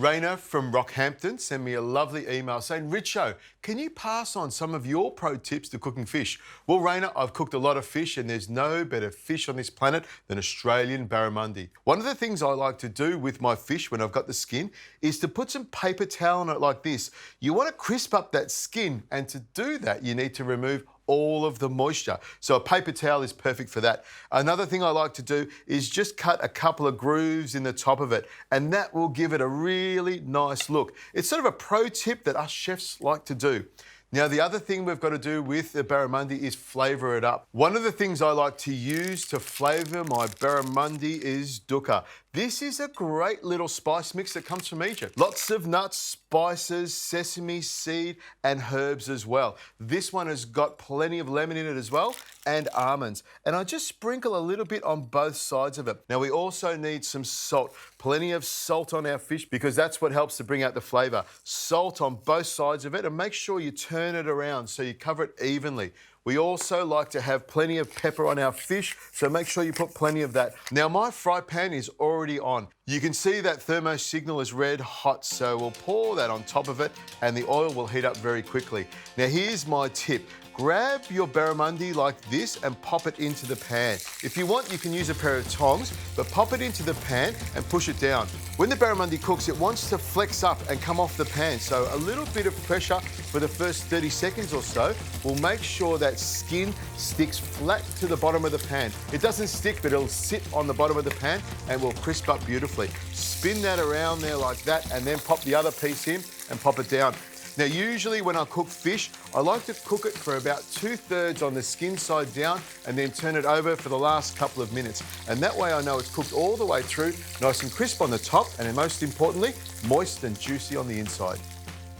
Raina from Rockhampton sent me a lovely email saying, Richo, can you pass on some of your pro tips to cooking fish? Well, Raina, I've cooked a lot of fish and there's no better fish on this planet than Australian barramundi. One of the things I like to do with my fish when I've got the skin is to put some paper towel on it like this. You want to crisp up that skin, and to do that, you need to remove all of the moisture. So a paper towel is perfect for that. Another thing I like to do is just cut a couple of grooves in the top of it, and that will give it a really nice look. It's sort of a pro tip that us chefs like to do. Now, the other thing we've got to do with the barramundi is flavour it up. One of the things I like to use to flavour my barramundi is Dukkah. This is a great little spice mix that comes from Egypt. Lots of nuts, spices, sesame seed, and herbs as well. This one has got plenty of lemon in it as well, and almonds. And I just sprinkle a little bit on both sides of it. Now, we also need some salt. Plenty of salt on our fish because that's what helps to bring out the flavour. Salt on both sides of it, and make sure you turn it around so you cover it evenly. We also like to have plenty of pepper on our fish, so make sure you put plenty of that. Now, my fry pan is already on. You can see that thermo signal is red hot, so we'll pour that on top of it and the oil will heat up very quickly. Now, here's my tip. Grab your barramundi like this and pop it into the pan. If you want, you can use a pair of tongs, but pop it into the pan and push it down. When the barramundi cooks, it wants to flex up and come off the pan, so a little bit of pressure for the first 30 seconds or so will make sure that skin sticks flat to the bottom of the pan. It doesn't stick, but it'll sit on the bottom of the pan and will crisp up beautifully. Spin that around there like that and then pop the other piece in and pop it down. Now, usually when I cook fish, I like to cook it for about 2/3 on the skin side down and then turn it over for the last couple of minutes. And that way I know it's cooked all the way through, nice and crisp on the top, and then most importantly, moist and juicy on the inside.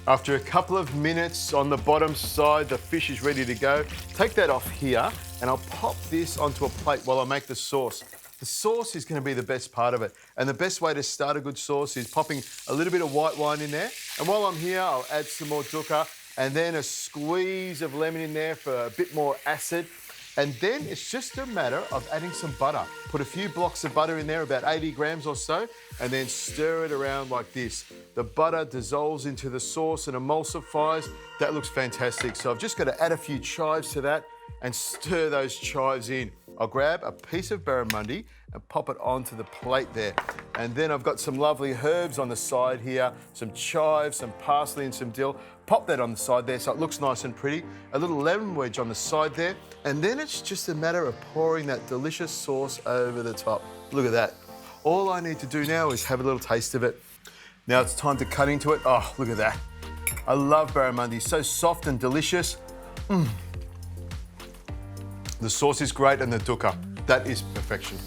After a couple of minutes on the bottom side, the fish is ready to go. Take that off here and I'll pop this onto a plate while I make the sauce. The sauce is going to be the best part of it. And the best way to start a good sauce is popping a little bit of white wine in there. And while I'm here, I'll add some more Dukkah and then a squeeze of lemon in there for a bit more acid. And then it's just a matter of adding some butter. Put a few blocks of butter in there, about 80 grams or so, and then stir it around like this. The butter dissolves into the sauce and emulsifies. That looks fantastic. So I've just got to add a few chives to that and stir those chives in. I'll grab a piece of barramundi and pop it onto the plate there. And then I've got some lovely herbs on the side here, some chives, some parsley and some dill. Pop that on the side there so it looks nice and pretty. A little lemon wedge on the side there. And then it's just a matter of pouring that delicious sauce over the top. Look at that. All I need to do now is have a little taste of it. Now it's time to cut into it. Oh, look at that. I love barramundi, so soft and delicious. The sauce is great and the Dukkah, that is perfection.